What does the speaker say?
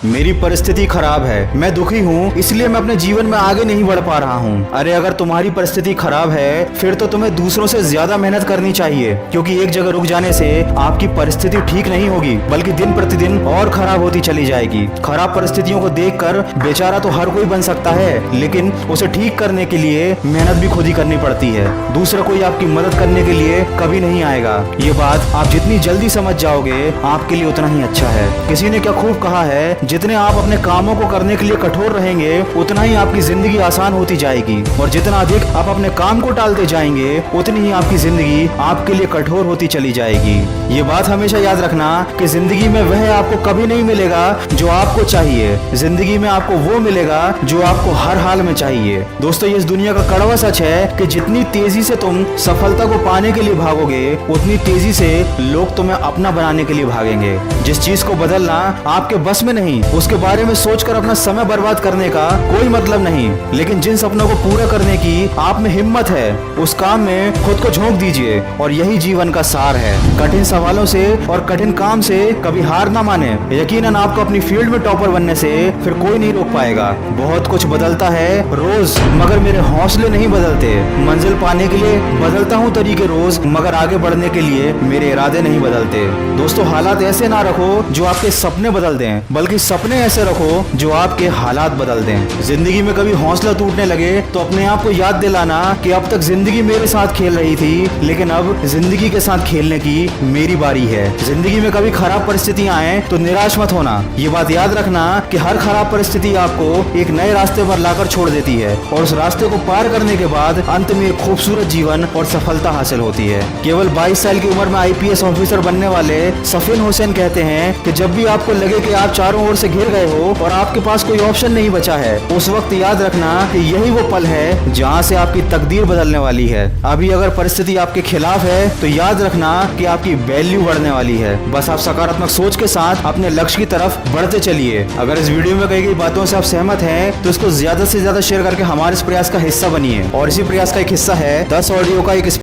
मेरी परिस्थिति खराब है, मैं दुखी हूँ, इसलिए मैं अपने जीवन में आगे नहीं बढ़ पा रहा हूँ। अरे अगर तुम्हारी परिस्थिति खराब है फिर तो तुम्हें दूसरों से ज्यादा मेहनत करनी चाहिए, क्योंकि एक जगह रुक जाने से आपकी परिस्थिति ठीक नहीं होगी बल्कि दिन प्रतिदिन और खराब होती चली जाएगी। खराब परिस्थितियों को देखकर बेचारा तो हर कोई बन सकता है, लेकिन उसे ठीक करने के लिए मेहनत भी खुद ही करनी पड़ती है। दूसरा कोई आपकी मदद करने के लिए कभी नहीं आएगा। ये बात आप जितनी जल्दी समझ जाओगे आपके लिए उतना ही अच्छा है। किसी ने क्या खूब कहा है, जितने आप अपने कामों को करने के लिए कठोर रहेंगे उतना ही आपकी जिंदगी आसान होती जाएगी, और जितना अधिक आप अपने काम को टालते जाएंगे उतनी ही आपकी जिंदगी आपके लिए कठोर होती चली जाएगी। ये बात हमेशा याद रखना कि जिंदगी में वह आपको कभी नहीं मिलेगा जो आपको चाहिए, जिंदगी में आपको वो मिलेगा जो आपको हर हाल में चाहिए। दोस्तों, ये इस दुनिया का कड़वा सच है कि जितनी तेजी से तुम सफलता को पाने के लिए भागोगे उतनी तेजी से लोग तुम्हें अपना बनाने के लिए भागेंगे। जिस चीज को बदलना आपके बस में नहीं, उसके बारे में सोचकर अपना समय बर्बाद करने का कोई मतलब नहीं, लेकिन जिन सपनों को पूरा करने की आप में हिम्मत है उस काम में खुद को झोंक दीजिए, और यही जीवन का सार है। कठिन सवालों से और कठिन काम से कभी हार ना माने। यकीनन आपको अपनी फील्ड में टॉपर बनने से फिर कोई नहीं रोक पाएगा। बहुत कुछ बदलता है रोज, मगर मेरे हौसले नहीं बदलते। मंजिल पाने के लिए बदलता हूँ तरीके रोज, मगर आगे बढ़ने के लिए मेरे इरादे नहीं बदलते। दोस्तों, हालात ऐसे ना रखो जो आपके सपने बदल दें, बल्कि सपने ऐसे रखो जो आपके हालात बदल दें। जिंदगी में कभी हौसला टूटने लगे तो अपने आप को याद दिलाना कि अब तक जिंदगी मेरे साथ खेल रही थी, लेकिन अब जिंदगी के साथ खेलने की मेरी बारी है। जिंदगी में कभी खराब परिस्थितियां आए तो निराश मत होना। ये बात याद रखना कि हर खराब परिस्थिति आपको एक नए रास्ते पर लाकर छोड़ देती है, और उस रास्ते को पार करने के बाद अंत में एक खूबसूरत जीवन और सफलता हासिल होती है। केवल 22 साल की उम्र में IPS ऑफिसर बनने वाले सफीन हुसैन कहते हैं कि जब भी आपको लगे कि आप चारों ओर से घिर गए हो और आपके पास कोई ऑप्शन नहीं बचा है, उस वक्त याद रखना कि यही वो पल है जहां से आपकी तकदीर बदलने वाली है। अभी अगर परिस्थिति आपके खिलाफ है तो याद रखना कि आपकी वैल्यू बढ़ने वाली है। बस आप सकारात्मक सोच के साथ अपने लक्ष्य की तरफ बढ़ते चलिए। अगर इस वीडियो में कही गई बातों से आप सहमत हैं तो इसको ज्यादा से ज्यादा शेयर करके हमारे इस प्रयास का हिस्सा बनिए। और इसी प्रयास का एक हिस्सा है 10 ऑडियो का एक